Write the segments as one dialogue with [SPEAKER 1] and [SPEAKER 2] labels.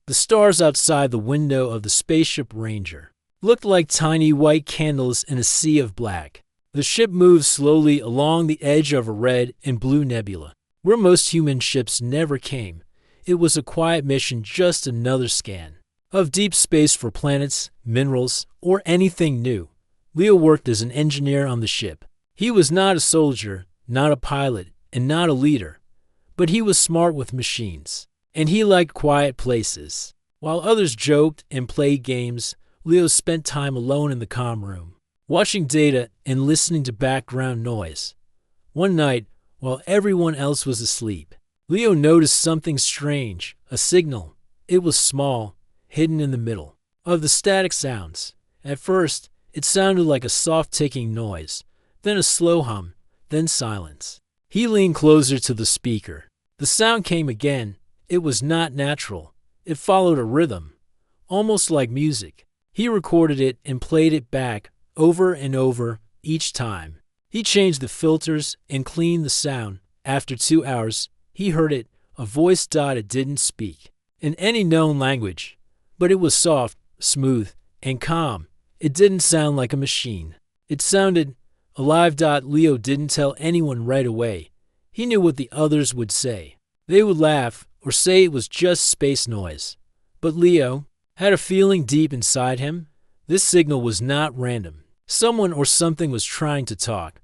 [SPEAKER 1] The stars outside the window of the spaceship Ranger looked like tiny white candles in a sea of black. The ship moved slowly along the edge of a red and blue nebula, where most human ships never came. It was a quiet mission, just another scan of deep space for planets, minerals, or anything new. Leo worked as an engineer on the ship. He was not a soldier, not a pilot, and not a leader, but he was smart with machines, and he liked quiet places. While others joked and played games, Leo spent time alone in the comm room, watching data and listening to background noise. One night, while everyone else was asleep, Leo noticed something strange, a signal. It was small, hidden in the middle of the static sounds. At first, it sounded like a soft ticking noise, then a slow hum, then silence. He leaned closer to the speaker. The sound came again. It was not natural. It followed a rhythm, almost like music. He recorded it and played it back over and over each time. He changed the filters and cleaned the sound. After 2 hours, he heard it, a voice. It didn't speak in any known language, but it was soft, smooth, and calm. It didn't sound like a machine. It sounded alive. Leo didn't tell anyone right away. He knew what the others would say. They would laugh or say it was just space noise. But Leo had a feeling deep inside him. This signal was not random. Someone or something was trying to talk.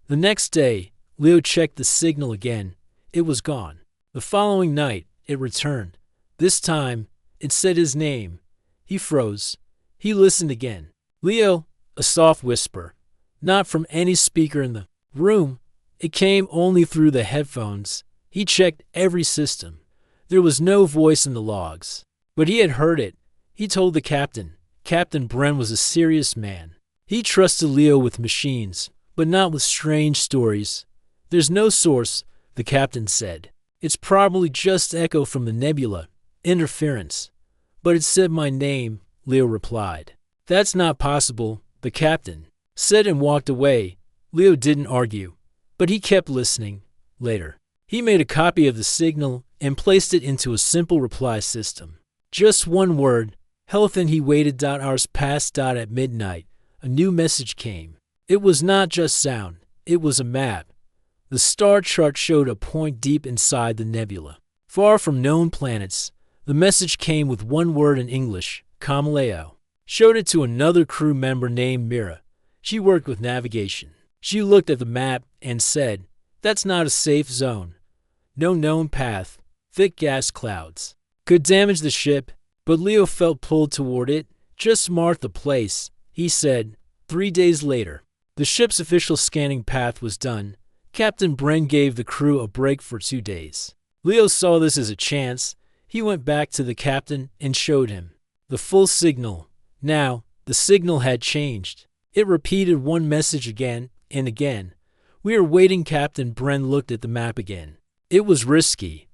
[SPEAKER 1] The next day, Leo checked the signal again. It was gone. The following night, it returned. This time, it said his name. He froze. He listened again. Leo, a soft whisper. Not from any speaker in the room. It came only through the headphones. He checked every system. There was no voice in the logs, but he had heard it. He told the captain. Captain Bren was a serious man. He trusted Leo with machines, but not with strange stories. There's no source, the captain said. It's probably just echo from the nebula, interference. But it said my name, Leo replied. That's not possible, the captain said and walked away. Leo didn't argue, but he kept listening. Later, he made a copy of the signal and placed it into a simple reply system. Just one word, health, and he waited. Hours passed. At midnight, a new message came. It was not just sound, it was a map. The star chart showed a point deep inside the nebula, far from known planets. The message came with one word in English, Kamaleo. Showed it to another crew member named Mira. She worked with navigation. She looked at the map and said, "That's not a safe zone. No known path. Thick gas clouds. Could damage the ship." But Leo felt pulled toward it. "Just mark the place," he said. 3 days later, the ship's official scanning path was done. Captain Bren gave the crew a break for 2 days. Leo saw this as a chance. He went back to the captain and showed him the full signal. Now, the signal had changed. It repeated one message again and again. "We are waiting." Captain Bren looked at the map again. It was risky,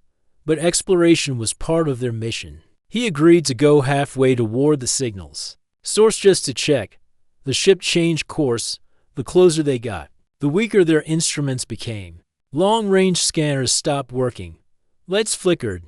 [SPEAKER 1] but exploration was part of their mission. He agreed to go halfway toward the signals. Source just to check. The ship changed course the closer they got. The weaker their instruments became. Long-range scanners stopped working. Lights flickered.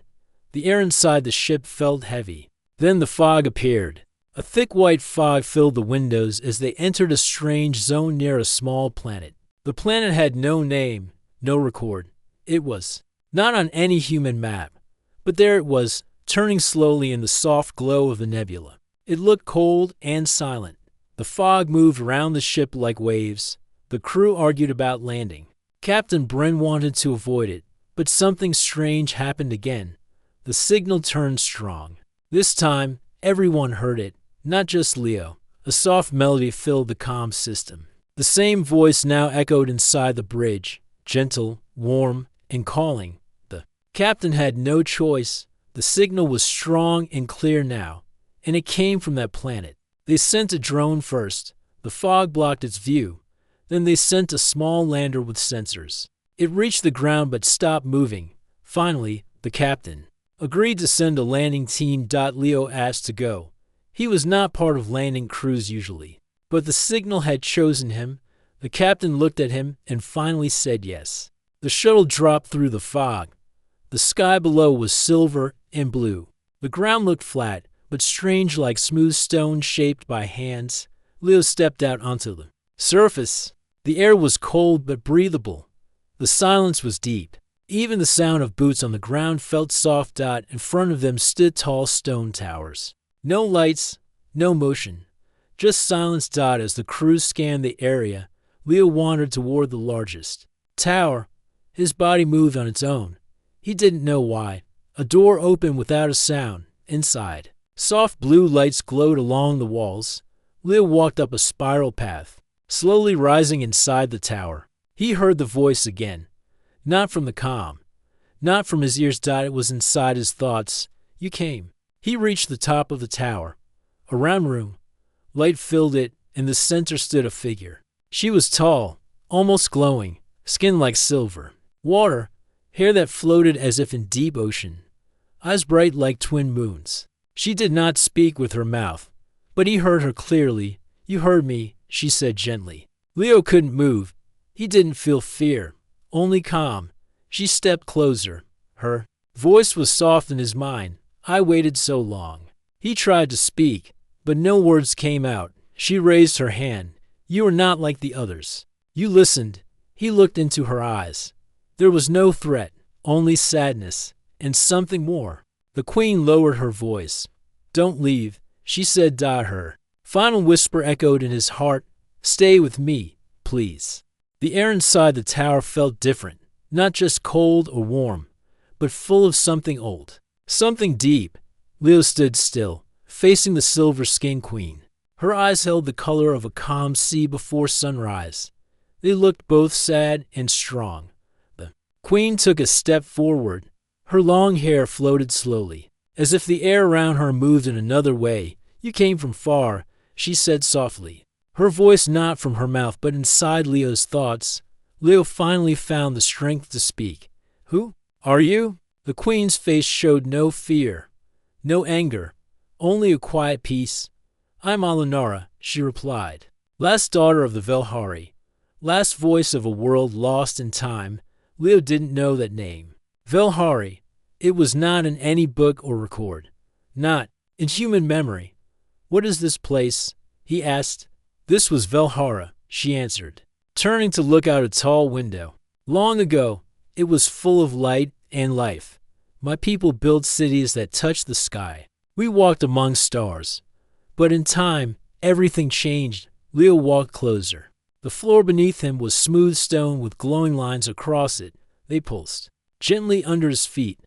[SPEAKER 1] The air inside the ship felt heavy. Then the fog appeared. A thick white fog filled the windows as they entered a strange zone near a small planet. The planet had no name, no record. It was not on any human map, but there it was, turning slowly in the soft glow of the nebula. It looked cold and silent. The fog moved around the ship like waves. The crew argued about landing. Captain Bren wanted to avoid it, but something strange happened again. The signal turned strong. This time, everyone heard it, not just Leo. A soft melody filled the comm system. The same voice now echoed inside the bridge, gentle, warm, and calling. The captain had no choice. The signal was strong and clear now, and it came from that planet. They sent a drone first. The fog blocked its view. Then they sent a small lander with sensors. It reached the ground but stopped moving. Finally, the captain agreed to send a landing team. Leo asked to go. He was not part of landing crews usually, but the signal had chosen him. The captain looked at him and finally said yes. The shuttle dropped through the fog. The sky below was silver and blue. The ground looked flat, but strange like smooth stone shaped by hands. Leo stepped out onto the surface. The air was cold but breathable. The silence was deep. Even the sound of boots on the ground felt soft. In front of them stood tall stone towers. No lights, no motion. Just silence. As the crew scanned the area, Leo wandered toward the largest tower. His body moved on its own. He didn't know why. A door opened without a sound. Inside, soft blue lights glowed along the walls. Leo walked up a spiral path, slowly rising inside the tower. He heard the voice again. Not from the comm. Not from his ears. It was inside his thoughts. You came. He reached the top of the tower. A round room. Light filled it. In the center stood a figure. She was tall, almost glowing, skin like silver. Water, hair that floated as if in deep ocean. Eyes bright like twin moons. She did not speak with her mouth, but he heard her clearly. You heard me, she said gently. Leo couldn't move. He didn't feel fear, only calm. She stepped closer. Her voice was soft in his mind. I waited so long. He tried to speak, but no words came out. She raised her hand. You are not like the others. You listened. He looked into her eyes. There was no threat, only sadness, and something more. The queen lowered her voice. Don't leave, she said. Her final whisper echoed in his heart. Stay with me, please. The air inside the tower felt different, not just cold or warm, but full of something old, something deep. Leo stood still, facing the silver-skinned queen. Her eyes held the color of a calm sea before sunrise. They looked both sad and strong. The queen took a step forward. Her long hair floated slowly, as if the air around her moved in another way. You came from far, she said softly. Her voice not from her mouth but inside Leo's thoughts. Leo finally found the strength to speak. Who are you? The queen's face showed no fear, no anger, only a quiet peace. I'm Alinara, she replied. Last daughter of the Velhari, last voice of a world lost in time. Leo didn't know that name. Velhari. It was not in any book or record. Not in human memory. What is this place? He asked. This was Velhara, she answered, turning to look out a tall window. Long ago, it was full of light and life. My people built cities that touched the sky. We walked among stars. But in time, everything changed. Leo walked closer. The floor beneath him was smooth stone with glowing lines across it. They pulsed gently under his feet.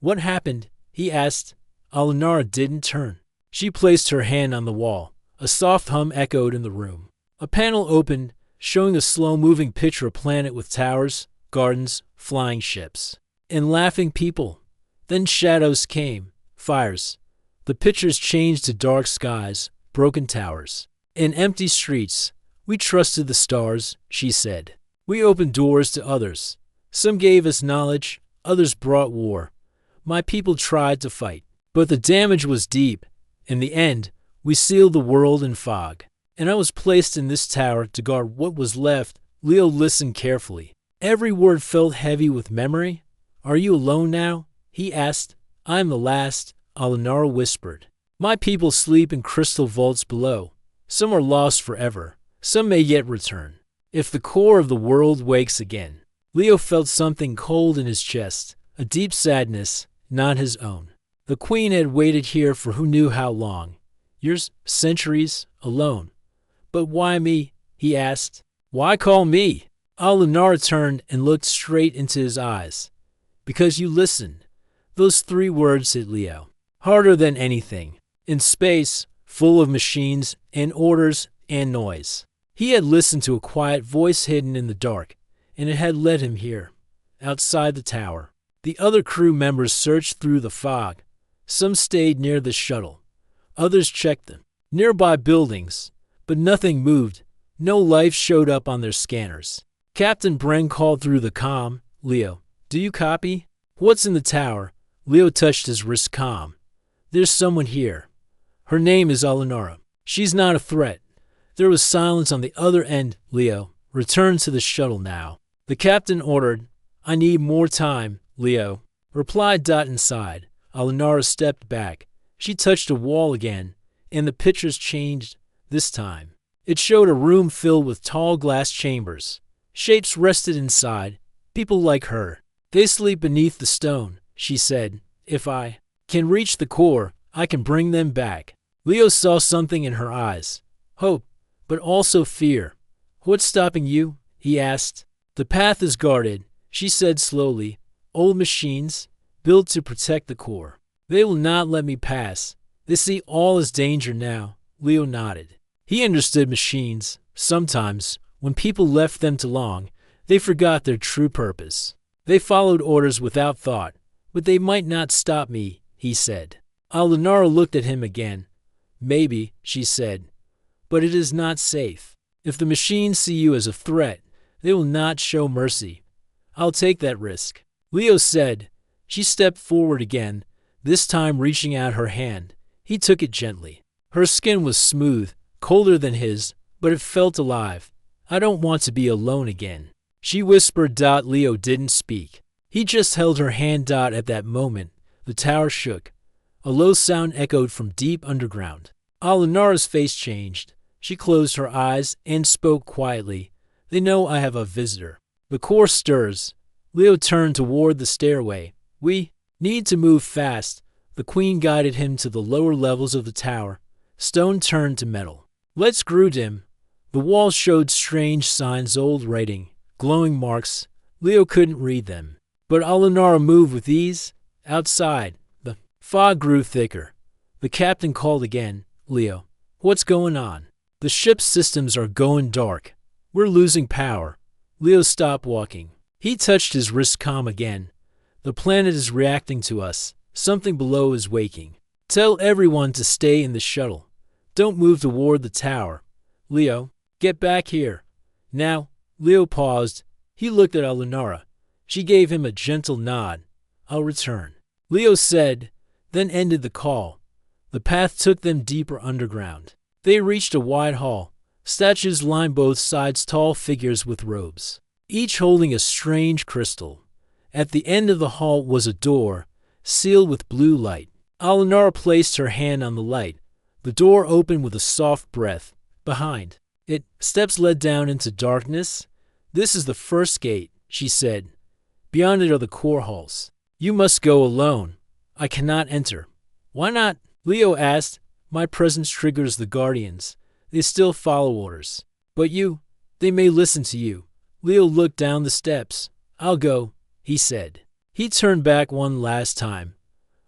[SPEAKER 1] What happened? He asked. Alinara didn't turn. She placed her hand on the wall. A soft hum echoed in the room. A panel opened, showing a slow-moving picture of a planet with towers, gardens, flying ships, and laughing people. Then shadows came, fires. The pictures changed to dark skies, broken towers, and empty streets. We trusted the stars, she said. We opened doors to others. Some gave us knowledge, others brought war. My people tried to fight, but the damage was deep. In the end, we sealed the world in fog, and I was placed in this tower to guard what was left. Leo listened carefully. Every word felt heavy with memory. Are you alone now? He asked. I am the last, Alinara whispered. My people sleep in crystal vaults below. Some are lost forever. Some may yet return. If the core of the world wakes again. Leo felt something cold in his chest, a deep sadness, not his own. The queen had waited here for who knew how long. Years, centuries, alone. But why me? He asked. Why call me? Alinara turned and looked straight into his eyes. Because you listened. Those 3 words hit Leo. Harder than anything. In space, full of machines and orders and noise. He had listened to a quiet voice hidden in the dark, and it had led him here, outside the tower. The other crew members searched through the fog. Some stayed near the shuttle. Others checked them. Nearby buildings, but nothing moved. No life showed up on their scanners. Captain Bren called through the comm. Leo, do you copy? What's in the tower? Leo touched his wrist. Calm. There's someone here. Her name is Alinara. She's not a threat. There was silence on the other end. Leo, return to the shuttle now. The captain ordered. I need more time, Leo replied. Inside, Alinara stepped back. She touched a wall again, and the pictures changed this time. It showed a room filled with tall glass chambers. Shapes rested inside. People like her. They sleep beneath the stone, she said. If I can reach the core, I can bring them back. Leo saw something in her eyes. Hope, but also fear. What's stopping you? He asked. The path is guarded, she said slowly. Old machines, built to protect the core. They will not let me pass. They see all as danger now. Leo nodded. He understood machines. Sometimes, when people left them too long, they forgot their true purpose. They followed orders without thought. But they might not stop me, he said. Alinara looked at him again. Maybe, she said, but it is not safe. If the machines see you as a threat, they will not show mercy. I'll take that risk. Leo said. She stepped forward again, this time reaching out her hand. He took it gently. Her skin was smooth, colder than his, but it felt alive. I don't want to be alone again, she whispered. Leo didn't speak. He just held her hand. At that moment, the tower shook. A low sound echoed from deep underground. Alinara's face changed. She closed her eyes and spoke quietly. They know I have a visitor. The core stirs. Leo turned toward the stairway. We need to move fast. The queen guided him to the lower levels of the tower. Stone turned to metal. Lights grew dim. The walls showed strange signs, old writing, glowing marks. Leo couldn't read them. But Alinara moved with ease. Outside, the fog grew thicker. The captain called again. Leo, what's going on? The ship's systems are going dark. We're losing power. Leo stopped walking. He touched his wrist. Calm again. The planet is reacting to us. Something below is waking. Tell everyone to stay in the shuttle. Don't move toward the tower. Leo, get back here. Now. Leo paused. He looked at Alinara. She gave him a gentle nod. I'll return, Leo said, then ended the call. The path took them deeper underground. They reached a wide hall. Statues lined both sides, tall figures with robes, each holding a strange crystal. At the end of the hall was a door, sealed with blue light. Alinara placed her hand on the light. The door opened with a soft breath. Behind it, steps led down into darkness. This is the first gate, she said. Beyond it are the core halls. You must go alone. I cannot enter. Why not? Leo asked. My presence triggers the guardians. They still follow orders. But you, they may listen to you. Leo looked down the steps. I'll go, he said. He turned back one last time.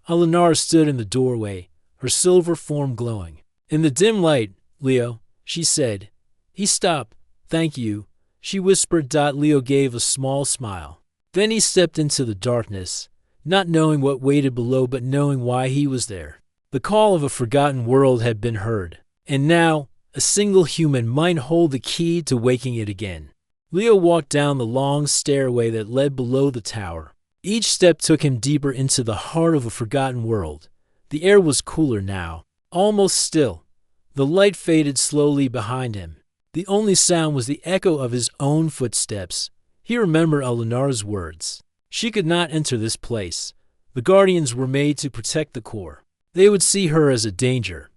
[SPEAKER 1] Alinara stood in the doorway, her silver form glowing. In the dim light, Leo, she said. He stopped. Thank you, she whispered. Leo gave a small smile. Then he stepped into the darkness, not knowing what waited below but knowing why he was there. The call of a forgotten world had been heard, and now a single human might hold the key to waking it again. Leo walked down the long stairway that led below the tower. Each step took him deeper into the heart of a forgotten world. The air was cooler now, almost still. The light faded slowly behind him. The only sound was the echo of his own footsteps. He remembered Alinara's words. She could not enter this place. The guardians were made to protect the core. They would see her as a danger.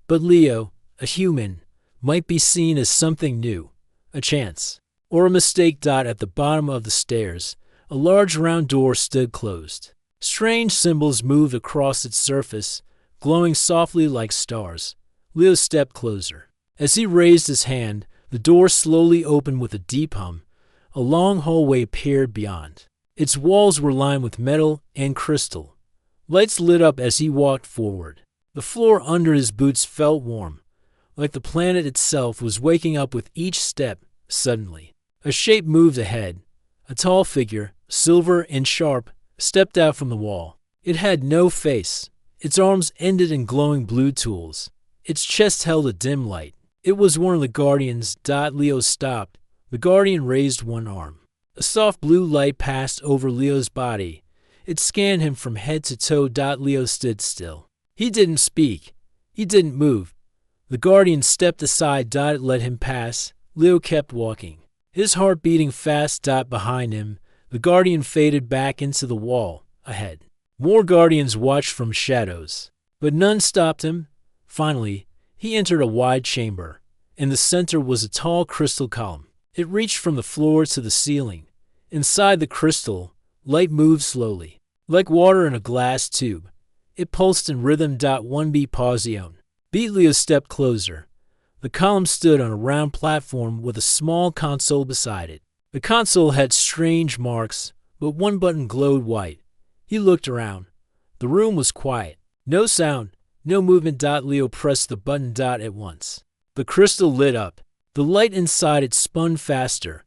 [SPEAKER 1] But Leo, a human, might be seen as something new, a chance, or a mistake. At the bottom of the stairs, a large round door stood closed. Strange symbols moved across its surface, glowing softly like stars. Leo stepped closer. As he raised his hand, the door slowly opened with a deep hum. A long hallway appeared beyond. Its walls were lined with metal and crystal. Lights lit up as he walked forward. The floor under his boots felt warm, like the planet itself was waking up with each step. Suddenly, a shape moved ahead. A tall figure, silver and sharp, stepped out from the wall. It had no face. Its arms ended in glowing blue tools. Its chest held a dim light. It was one of the guardians. Leo stopped. The guardian raised one arm. A soft blue light passed over Leo's body. It scanned him from head to toe. Leo stood still. He didn't speak. He didn't move. The guardian stepped aside. It let him pass. Leo kept walking, his heart beating fast. Behind him, the guardian faded back into the wall ahead. More guardians watched from shadows, but none stopped him. Finally, he entered a wide chamber. In the center was a tall crystal column. It reached from the floor to the ceiling. Inside the crystal, light moved slowly, like water in a glass tube. It pulsed in rhythm. 1B Pausion. Beat. Leo stepped closer. The column stood on a round platform with a small console beside it. The console had strange marks, but one button glowed white. He looked around. The room was quiet. No sound, no movement. Leo pressed the button. At once, the crystal lit up. The light inside it spun faster.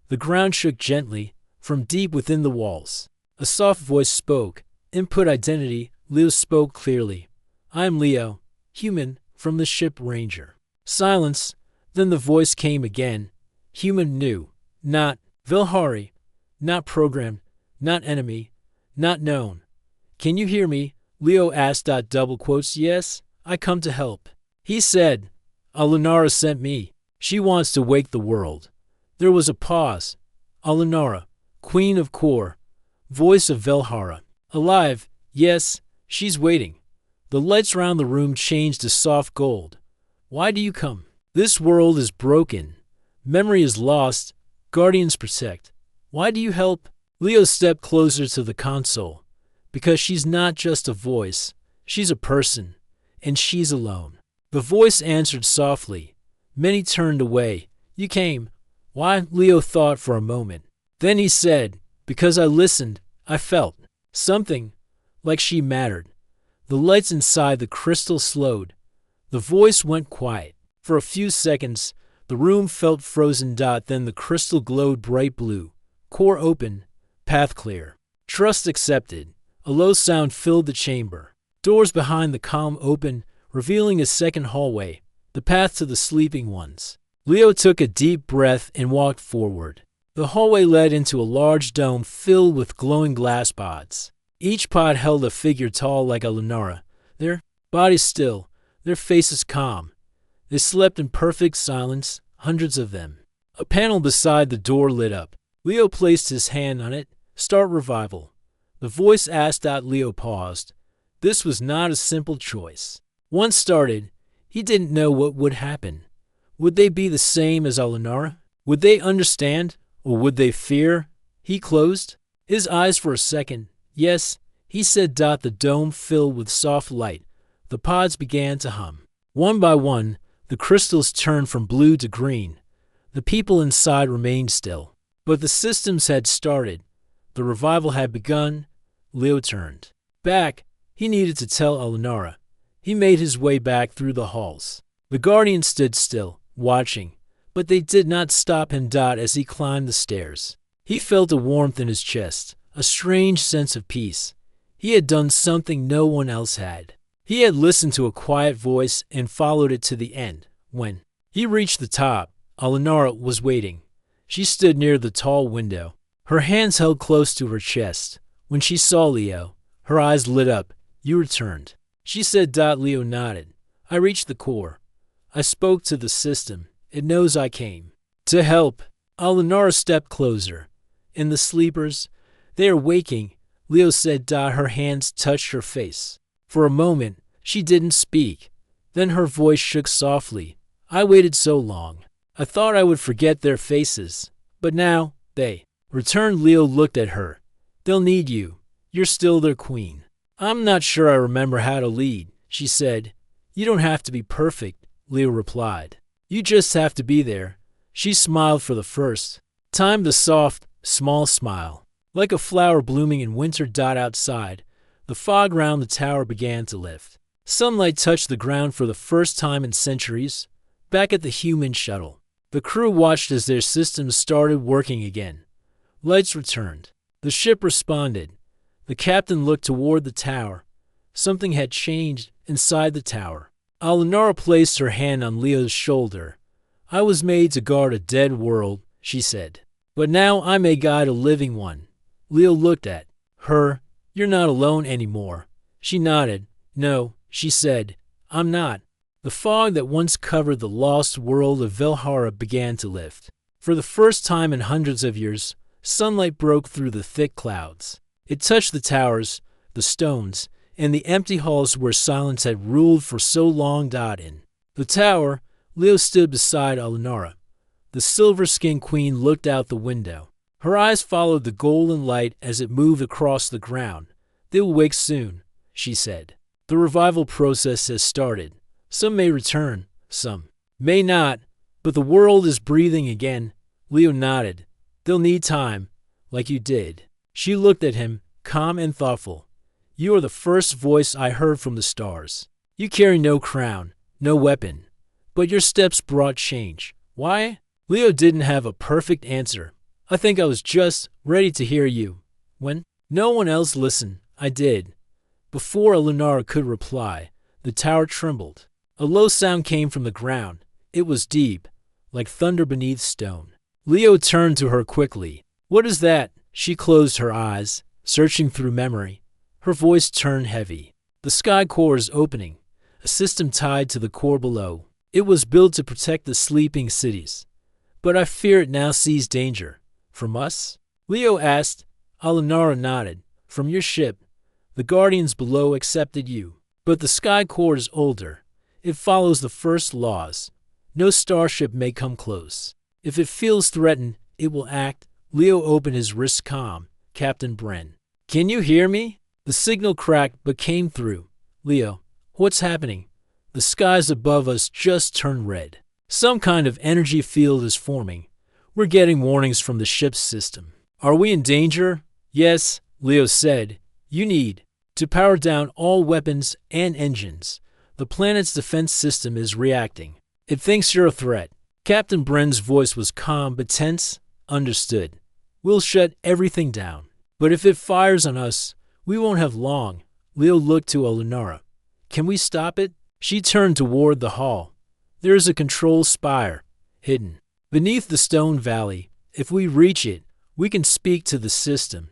[SPEAKER 1] The ground shook gently from deep within the walls. A soft voice spoke. Input identity. Leo spoke clearly. I am Leo, human, from the ship Ranger. Silence. Then the voice came again. Human new. Not Vilhari. Not programmed. Not enemy. Not known. Can you hear me? Leo asked. Double quotes. Yes, I come to help. He said, Alinara sent me. She wants to wake the world. There was a pause. Alinara, Queen of Kor, voice of Velhara. Alive, yes, she's waiting. The lights around the room changed to soft gold. Why do you come? This world is broken. Memory is lost. Guardians protect. Why do you help? Leo stepped closer to the console. Because she's not just a voice. She's a person. And she's alone. The voice answered softly. Many turned away. You came. Why? Leo thought for a moment. Then he said, because I listened, I felt something, like she mattered. The lights inside the crystal slowed. The voice went quiet. For a few seconds, the room felt frozen. Then the crystal glowed bright blue. Core open, path clear. Trust accepted. A low sound filled the chamber. Doors behind the column opened, revealing a second hallway, the path to the sleeping ones. Leo took a deep breath and walked forward. The hallway led into a large dome filled with glowing glass pods. Each pod held a figure tall like a Lunara, their bodies still, their faces calm. They slept in perfect silence, hundreds of them. A panel beside the door lit up. Leo placed his hand on it. Start revival. The voice asked. Leo paused. This was not a simple choice. Once started, he didn't know what would happen. Would they be the same as Alinara? Would they understand, or would they fear? He closed his eyes for a second. Yes, he said. The dome filled with soft light. The pods began to hum. One by one, the crystals turned from blue to green. The people inside remained still. But the systems had started. The revival had begun. Leo turned back. He needed to tell Alinara. He made his way back through the halls. The guardians stood still, watching, but they did not stop him. As he climbed the stairs, he felt a warmth in his chest, a strange sense of peace. He had done something no one else had. He had listened to a quiet voice and followed it to the end. When he reached the top, Alinara was waiting. She stood near the tall window, her hands held close to her chest. When she saw Leo, her eyes lit up. You returned, she said. Leo nodded. I reached the core. I spoke to the system. It knows I came to help. Alinara stepped closer. In the sleepers, they are waking, Leo said. Her hands touched her face. For a moment, she didn't speak. Then her voice shook softly. I waited so long. I thought I would forget their faces. But now, they returned. Leo looked at her. They'll need you. You're still their queen. I'm not sure I remember how to lead, she said. You don't have to be perfect, Leo replied. You just have to be there. She smiled for the first time, the soft, small smile, like a flower blooming in winter. Outside, the fog round the tower began to lift. Sunlight touched the ground for the first time in centuries. Back at the human shuttle, the crew watched as their systems started working again. Lights returned. The ship responded. The captain looked toward the tower. Something had changed inside the tower. Alinara placed her hand on Leo's shoulder. I was made to guard a dead world, she said. But now I may guide a living one. Leo looked at her. You're not alone anymore. She nodded. No, she said. I'm not. The fog that once covered the lost world of Velhara began to lift. For the first time in hundreds of years, sunlight broke through the thick clouds. It touched the towers, the stones, and the empty halls where silence had ruled for so long. In the tower, Leo stood beside Alinara. The silver-skinned queen looked out the window. Her eyes followed the golden light as it moved across the ground. "They will wake soon," she said. "The revival process has started. Some may return, some may not, but the world is breathing again." Leo nodded. "They'll need time, like you did." She looked at him, calm and thoughtful. "You are the first voice I heard from the stars. You carry no crown, no weapon, but your steps brought change. Why?" Leo didn't have a perfect answer. "I think I was just ready to hear you. When no one else listened, I did." Before Alinara could reply, the tower trembled. A low sound came from the ground. It was deep, like thunder beneath stone. Leo turned to her quickly. "What is that?" She closed her eyes, searching through memory. Her voice turned heavy. "The sky core is opening, a system tied to the core below. It was built to protect the sleeping cities. But I fear it now sees danger. From us?" Leo asked. Alinara nodded. "From your ship. The guardians below accepted you. But the sky core is older. It follows the first laws. No starship may come close. If it feels threatened, it will act." Leo opened his wrist. "Calm, Captain Bren. Can you hear me?" The signal cracked but came through. "Leo, what's happening?" "The skies above us just turned red. Some kind of energy field is forming. We're getting warnings from the ship's system." "Are we in danger?" "Yes," Leo said. "You need to power down all weapons and engines. The planet's defense system is reacting. It thinks you're a threat." Captain Bren's voice was calm but tense. "Understood. We'll shut everything down. But if it fires on us, we won't have long." Leo looked to Alinara. "Can we stop it?" She turned toward the hall. "There is a control spire, hidden beneath the stone valley. If we reach it, we can speak to the system.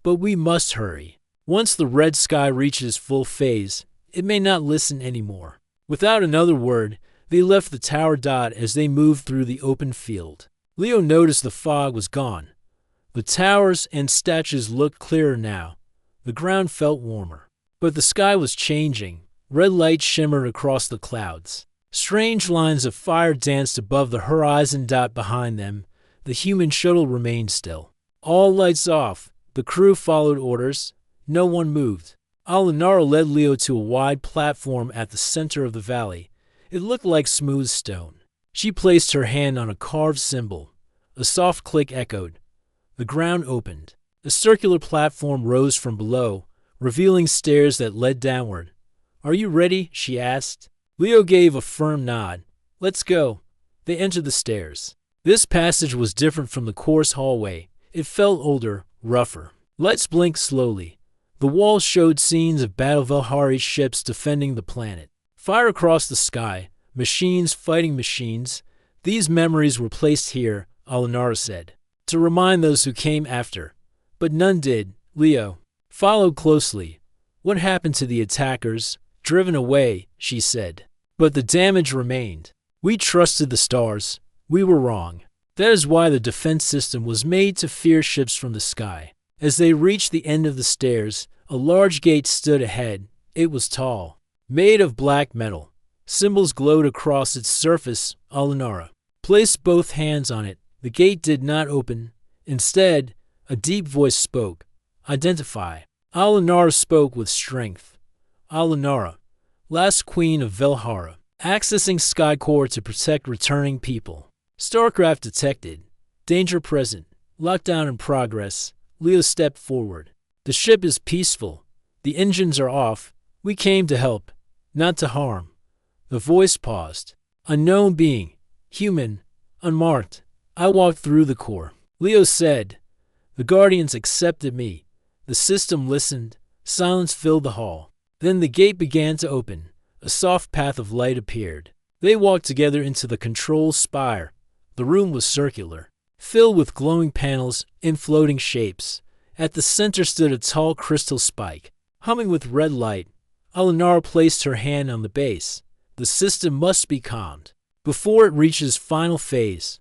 [SPEAKER 1] But we must hurry. Once the red sky reaches full phase, it may not listen anymore." Without another word, they left the tower. As they moved through the open field, Leo noticed the fog was gone. The towers and statues looked clearer now. The ground felt warmer. But the sky was changing. Red light shimmered across the clouds. Strange lines of fire danced above the horizon. Behind them, the human shuttle remained still. "All lights off." The crew followed orders. No one moved. Alinara led Leo to a wide platform at the center of the valley. It looked like smooth stone. She placed her hand on a carved symbol. A soft click echoed. The ground opened. A circular platform rose from below, revealing stairs that led downward. "Are you ready?" she asked. Leo gave a firm nod. "Let's go." They entered the stairs. This passage was different from the course hallway. It felt older, rougher. Lights blinked slowly. The walls showed scenes of Battle Valhari's ships defending the planet. Fire across the sky, machines fighting machines. "These memories were placed here," Alinara said, "to remind those who came after. But none did." Leo followed closely. "What happened to the attackers?" "Driven away," she said. "But the damage remained. We trusted the stars. We were wrong. That is why the defense system was made to fear ships from the sky." As they reached the end of the stairs, a large gate stood ahead. It was tall, made of black metal. Symbols glowed across its surface. Alinara placed both hands on it. The gate did not open. Instead, a deep voice spoke. "Identify." Alinara spoke with strength. "Alinara, last queen of Velhara, accessing Skycore to protect returning people. Starcraft detected. Danger present. Lockdown in progress." Leo stepped forward. "The ship is peaceful. The engines are off. We came to help, not to harm." The voice paused. "Unknown being. Human. Unmarked. I walked through the core." Leo said, "The Guardians accepted me." The system listened. Silence filled the hall. Then the gate began to open. A soft path of light appeared. They walked together into the control spire. The room was circular, filled with glowing panels in floating shapes. At the center stood a tall crystal spike, humming with red light. Alinara placed her hand on the base. The system must be calmed before it reaches final phase.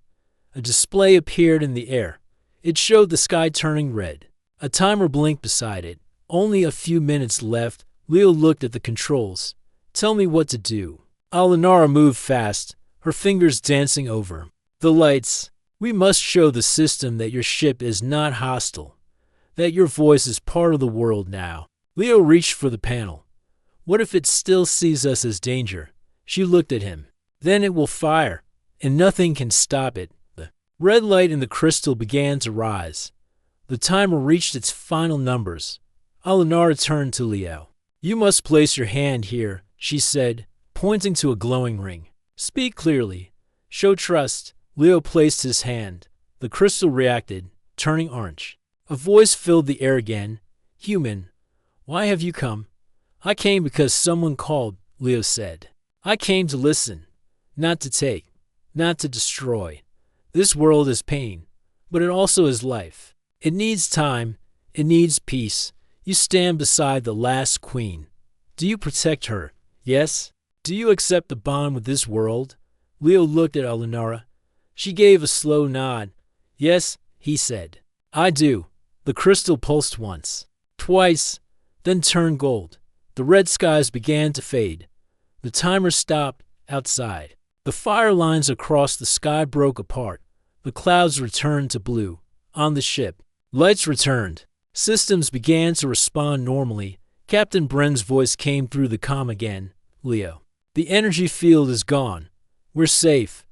[SPEAKER 1] A display appeared in the air. It showed the sky turning red. A timer blinked beside it. Only a few minutes left. Leo looked at the controls. Tell me what to do. Alinara moved fast, her fingers dancing over the lights. We must show the system that your ship is not hostile, that your voice is part of the world now. Leo reached for the panel. What if it still sees us as danger? She looked at him. Then it will fire, and nothing can stop it. The red light in the crystal began to rise. The timer reached its final numbers. Alinara turned to Leo. You must place your hand here, she said, pointing to a glowing ring. Speak clearly. Show trust. Leo placed his hand. The crystal reacted, turning orange. A voice filled the air again. Human, why have you come? I came because someone called, Leo said. I came to listen, not to take, not to destroy. This world is pain, but it also is life. It needs time. It needs peace. You stand beside the last queen. Do you protect her? Yes? Do you accept the bond with this world? Leo looked at Alinara. She gave a slow nod. Yes, he said. I do. The crystal pulsed once, twice, then turned gold. The red skies began to fade. The timer stopped outside. The fire lines across the sky broke apart. The clouds returned to blue. On the ship, lights returned. Systems began to respond normally. Captain Bren's voice came through the comm again. Leo, the energy field is gone. We're safe.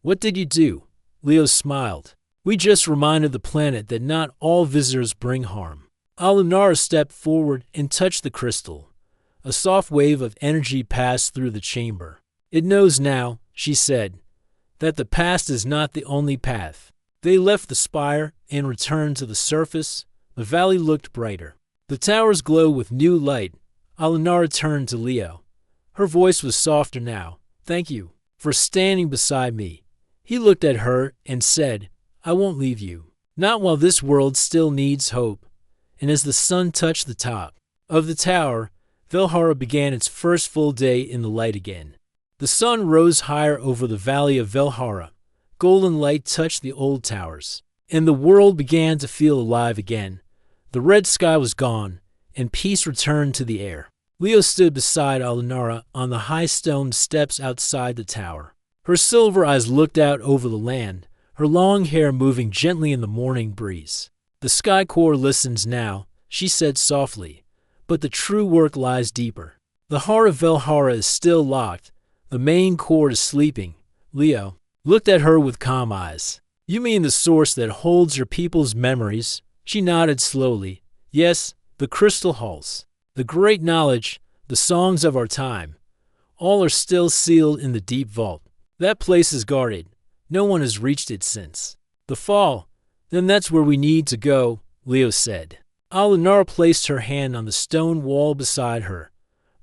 [SPEAKER 1] What did you do? Leo smiled. We just reminded the planet that not all visitors bring harm. Alinara stepped forward and touched the crystal. A soft wave of energy passed through the chamber. It knows now, she said, that the past is not the only path. They left the spire and returned to the surface. The valley looked brighter. The towers glowed with new light. Alinara turned to Leo. Her voice was softer now. Thank you for standing beside me. He looked at her and said, I won't leave you. Not while this world still needs hope. And as the sun touched the top of the tower, Velhara began its first full day in the light again. The sun rose higher over the valley of Velhara. Golden light touched the old towers, and the world began to feel alive again. The red sky was gone, and peace returned to the air. Leo stood beside Alinara on the high stone steps outside the tower. Her silver eyes looked out over the land, her long hair moving gently in the morning breeze. The Sky Corps listens now, she said softly, but the true work lies deeper. The heart of Velhara is still locked. The main core is sleeping. Leo looked at her with calm eyes. You mean the source that holds your people's memories? She nodded slowly. Yes, the crystal halls. The great knowledge, the songs of our time. All are still sealed in the deep vault. That place is guarded. No one has reached it since the fall. Then that's where we need to go, Leo said. Alinara placed her hand on the stone wall beside her.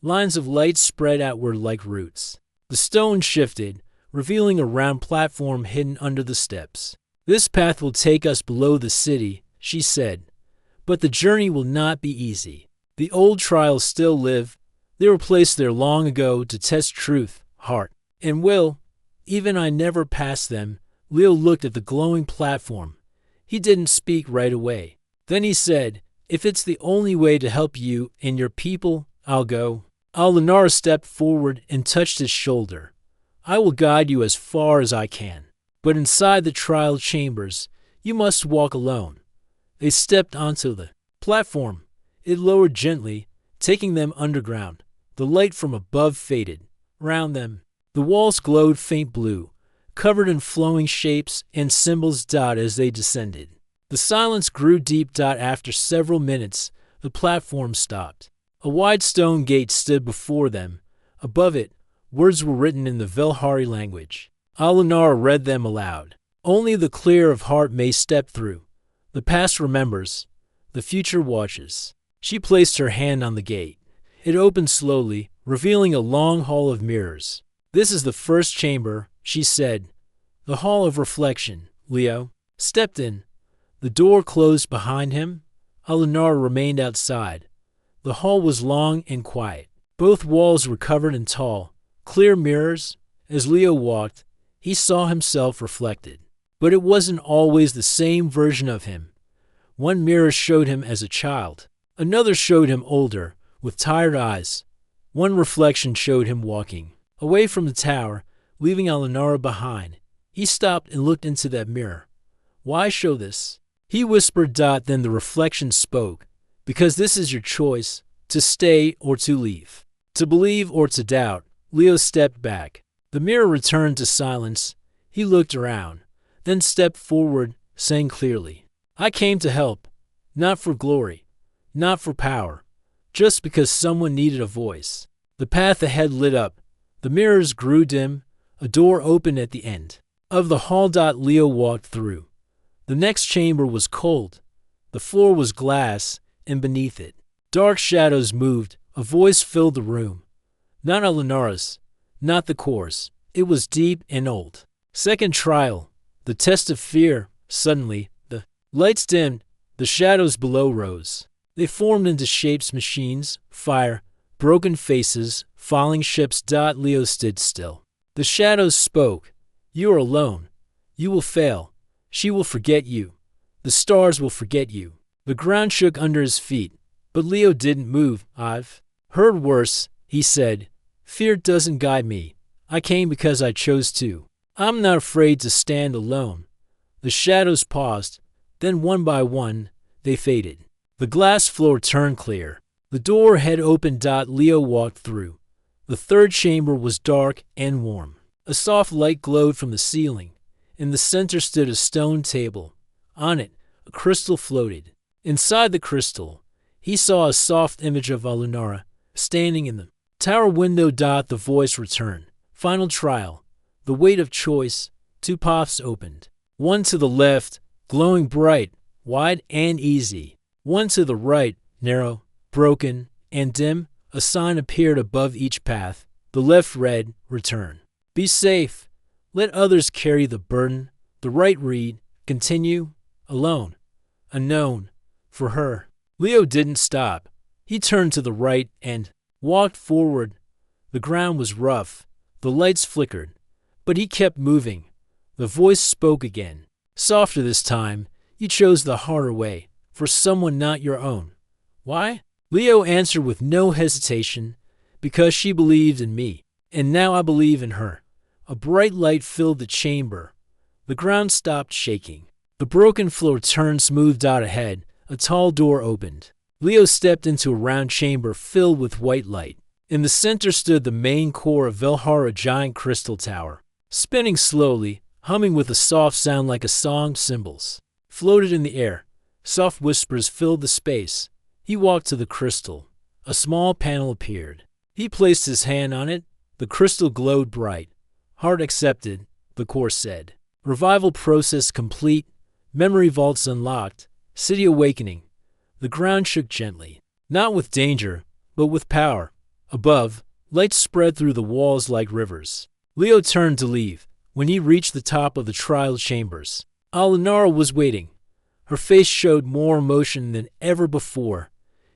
[SPEAKER 1] Lines of light spread outward like roots. The stone shifted, revealing a round platform hidden under the steps. This path will take us below the city, she said. But the journey will not be easy. The old trials still live. They were placed there long ago to test truth, heart, and will. Even I never passed them. Leo looked at the glowing platform. He didn't speak right away. Then he said, if it's the only way to help you and your people, I'll go. Alinara stepped forward and touched his shoulder. I will guide you as far as I can. But inside the trial chambers, you must walk alone. They stepped onto the platform. It lowered gently, taking them underground. The light from above faded. Round them, the walls glowed faint blue, covered in flowing shapes and symbols as they descended. The silence grew deep. After several minutes, the platform stopped. A wide stone gate stood before them. Above it, words were written in the Velhari language. Alinara read them aloud. Only the clear of heart may step through. The past remembers. The future watches. She placed her hand on the gate. It opened slowly, revealing a long hall of mirrors. This is the first chamber, she said. The hall of reflection. Leo stepped in. The door closed behind him. Alinara remained outside. The hall was long and quiet. Both walls were covered in tall, clear mirrors. As Leo walked, he saw himself reflected. But it wasn't always the same version of him. One mirror showed him as a child. Another showed him older, with tired eyes. One reflection showed him walking away from the tower, leaving Alinara behind. He stopped and looked into that mirror. Why show this? He whispered. Then the reflection spoke. Because this is your choice, to stay or to leave. To believe or to doubt. Leo stepped back. The mirror returned to silence. He looked around, then stepped forward, saying clearly, I came to help, not for glory, not for power, just because someone needed a voice. The path ahead lit up. The mirrors grew dim. A door opened at the end of the hall. Leo walked through. The next chamber was cold. The floor was glass, and beneath it, dark shadows moved. A voice filled the room. Not Alinara's, not the core's. It was deep and old. Second trial, the test of fear. Suddenly, the lights dimmed. The shadows below rose. They formed into shapes, machines, fire, broken faces, falling ships. Leo stood still. The shadows spoke. You are alone. You will fail. She will forget you. The stars will forget you. The ground shook under his feet, but Leo didn't move. I've heard worse, he said. Fear doesn't guide me. I came because I chose to. I'm not afraid to stand alone. The shadows paused, then one by one, they faded. The glass floor turned clear. The door had opened. Leo walked through. The third chamber was dark and warm. A soft light glowed from the ceiling. In the center stood a stone table. On it, a crystal floated. Inside the crystal, he saw a soft image of Alinara standing in the tower window. The voice returned. Final trial. The weight of choice. Two paths opened. One to the left, glowing bright, wide and easy. One to the right, narrow, broken, and dim. A sign appeared above each path. The left read, Return. Be safe. Let others carry the burden. The right read, Continue. Alone. Unknown. For her. Leo didn't stop. He turned to the right and walked forward. The ground was rough. The lights flickered. But he kept moving. The voice spoke again. Softer this time. You chose the harder way. For someone not your own. Why? Leo answered with no hesitation. Because she believed in me. And now I believe in her. A bright light filled the chamber. The ground stopped shaking. The broken floor turned smooth. Ahead, a tall door opened. Leo stepped into a round chamber filled with white light. In the center stood the main core of Velhara, a giant crystal tower. Spinning slowly, humming with a soft sound like a song, cymbals floated in the air. Soft whispers filled the space. He walked to the crystal. A small panel appeared. He placed his hand on it. The crystal glowed bright. Heart accepted, the core said. Revival process complete. Memory vaults unlocked. City awakening. The ground shook gently. Not with danger, but with power. Above, lights spread through the walls like rivers. Leo turned to leave. When he reached the top of the trial chambers, Alinara was waiting. Her face showed more emotion than ever before.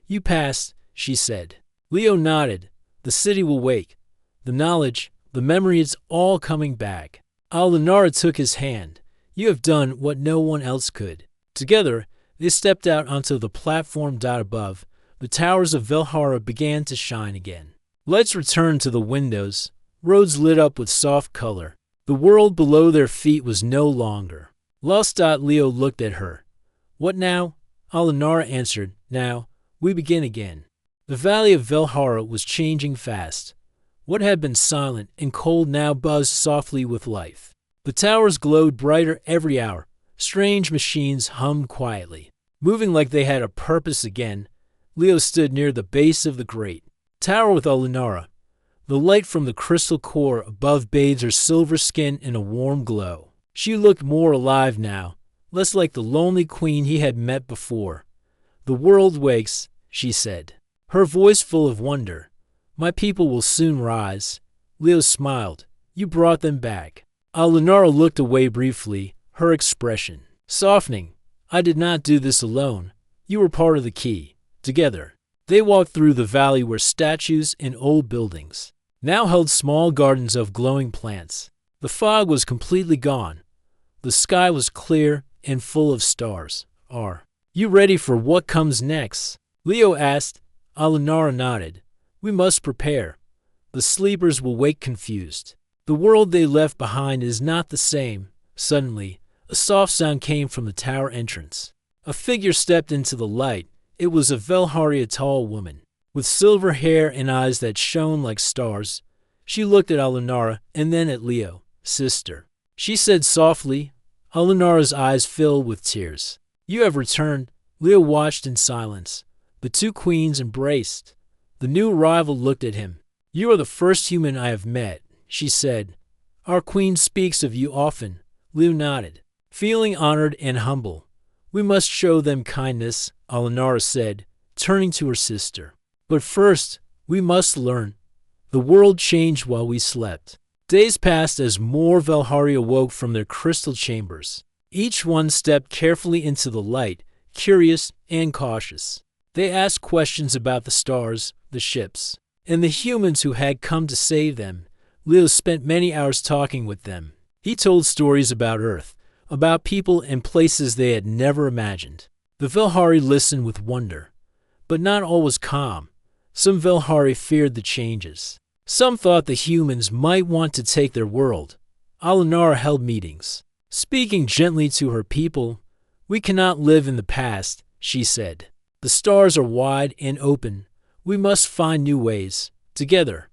[SPEAKER 1] You passed, she said. Leo nodded. The city will wake. The knowledge, the memory, it's all coming back. Alinara took his hand. You have done what no one else could. Together, they stepped out onto the platform. Above, the towers of Velhara began to shine again. Lights returned to the windows. Roads lit up with soft color. The world below their feet was no longer lost. Leo looked at her. What now? Alinara answered. Now, we begin again. The valley of Velhara was changing fast. What had been silent and cold now buzzed softly with life. The towers glowed brighter every hour. Strange machines hummed quietly, moving like they had a purpose again. Leo stood near the base of the great tower with Alinara. The light from the crystal core above bathed her silver skin in a warm glow. She looked more alive now, less like the lonely queen he had met before. The world wakes, she said, her voice full of wonder. My people will soon rise. Leo smiled. You brought them back. Alinara looked away briefly, her expression softening. I did not do this alone. You were part of the key. Together, they walked through the valley where statues and old buildings now held small gardens of glowing plants. The fog was completely gone. The sky was clear and full of stars. Are you ready for what comes next? Leo asked. Alinara nodded. We must prepare. The sleepers will wake confused. The world they left behind is not the same. Suddenly, a soft sound came from the tower entrance. A figure stepped into the light. It was a Velhari, a tall woman, with silver hair and eyes that shone like stars. She looked at Alinara and then at Leo. Sister, she said softly. Alinara's eyes filled with tears. You have returned. Leo watched in silence. The two queens embraced. The new arrival looked at him. You are the first human I have met, she said. Our queen speaks of you often. Leo nodded, feeling honored and humble. We must show them kindness, Alinara said, turning to her sister. But first, we must learn. The world changed while we slept. Days passed as more Velhari awoke from their crystal chambers. Each one stepped carefully into the light, curious and cautious. They asked questions about the stars, the ships, and the humans who had come to save them. Leo spent many hours talking with them. He told stories about Earth, about people and places they had never imagined. The Velhari listened with wonder. But not all was calm. Some Velhari feared the changes. Some thought the humans might want to take their world. Alinara held meetings, speaking gently to her people. We cannot live in the past, she said. The stars are wide and open. We must find new ways. Together.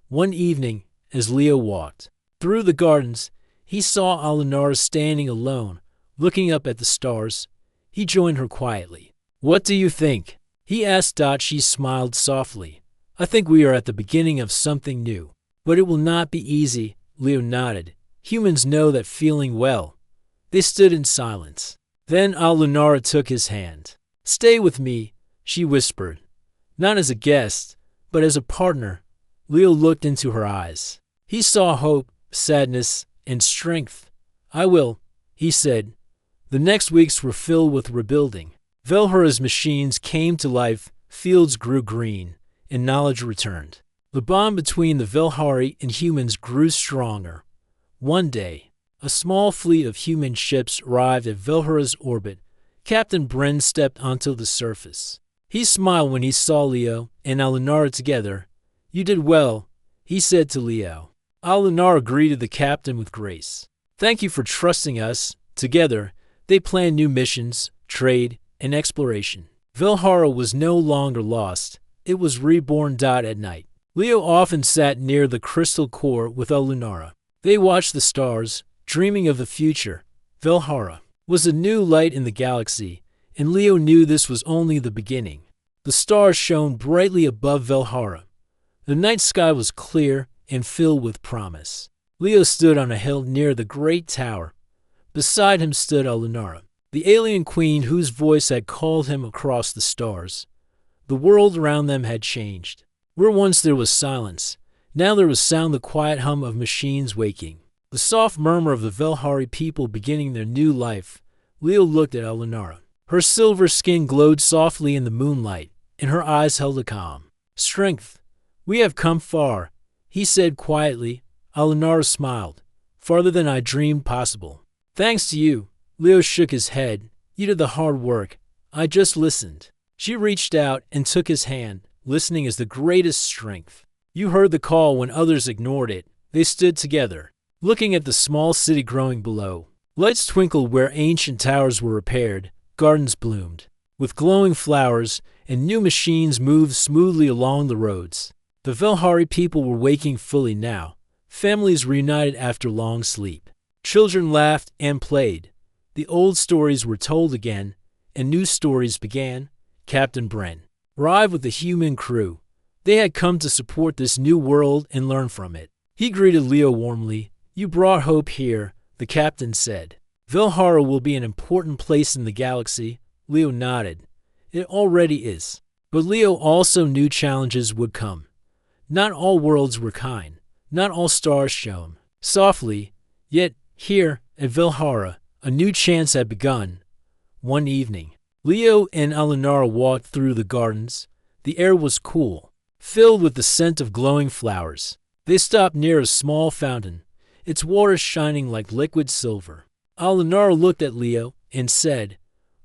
[SPEAKER 1] One evening, as Leo walked through the gardens, he saw Alinara standing alone, looking up at the stars. He joined her quietly. What do you think? He asked. She smiled softly. I think we are at the beginning of something new. But it will not be easy, Leo nodded. Humans know that feeling well. They stood in silence. Then Alinara took his hand. Stay with me, she whispered. Not as a guest, but as a partner. Leo looked into her eyes. He saw hope, sadness, and strength. I will, he said. The next weeks were filled with rebuilding. Velhara's machines came to life, fields grew green, and knowledge returned. The bond between the Velhari and humans grew stronger. One day, a small fleet of human ships arrived at Velhara's orbit. Captain Bren stepped onto the surface. He smiled when he saw Leo and Alinara together. You did well, he said to Leo. Alinara greeted the captain with grace. Thank you for trusting us. Together, they planned new missions, trade, and exploration. Velhara was no longer lost. It was reborn. At night, Leo often sat near the crystal core with Alinara. They watched the stars, dreaming of the future. Velhara was a new light in the galaxy, and Leo knew this was only the beginning. The stars shone brightly above Velhara. The night sky was clear and filled with promise. Leo stood on a hill near the great tower. Beside him stood Alinara, the alien queen whose voice had called him across the stars. The world around them had changed. Where once there was silence, now there was sound, the quiet hum of machines waking, the soft murmur of the Velhari people beginning their new life. Leo looked at Alinara. Her silver skin glowed softly in the moonlight, and her eyes held a calm strength. We have come far, he said quietly. Alinara smiled. Farther than I dreamed possible. Thanks to you. Leo shook his head. You did the hard work. I just listened. She reached out and took his hand. Listening is the greatest strength. You heard the call when others ignored it. They stood together, looking at the small city growing below. Lights twinkled where ancient towers were repaired. Gardens bloomed with glowing flowers, and new machines moved smoothly along the roads. The Velhari people were waking fully now. Families reunited after long sleep. Children laughed and played. The old stories were told again, and new stories began. Captain Bren arrived with the human crew. They had come to support this new world and learn from it. He greeted Leo warmly. You brought hope here, the captain said. Velhara will be an important place in the galaxy. Leo nodded. It already is. But Leo also knew challenges would come. Not all worlds were kind. Not all stars shone softly. Yet, here, at Velhara, a new chance had begun. One evening, Leo and Alinara walked through the gardens. The air was cool, filled with the scent of glowing flowers. They stopped near a small fountain, its water shining like liquid silver. Alinara looked at Leo and said,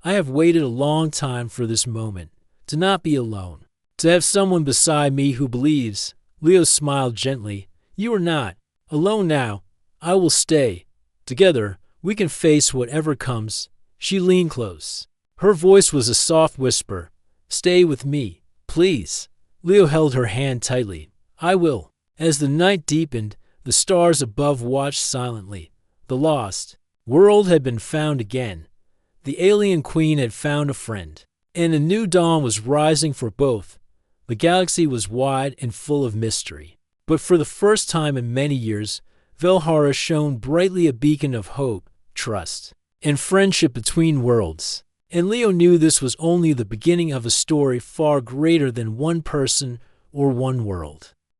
[SPEAKER 1] I have waited a long time for this moment. to not be alone, to have someone beside me who believes. Leo smiled gently. You are not alone now. I will stay. Together, we can face whatever comes. She leaned close. Her voice was a soft whisper. Stay with me, please. Leo held her hand tightly. I will. As the night deepened, the stars above watched silently. The lost world had been found again. The alien queen had found a friend. And a new dawn was rising for both. The galaxy was wide and full of mystery. But for the first time in many years, Velhara shone brightly, a beacon of hope, trust, and friendship between worlds. And Leo knew this was only the beginning of a story far greater than one person or one world.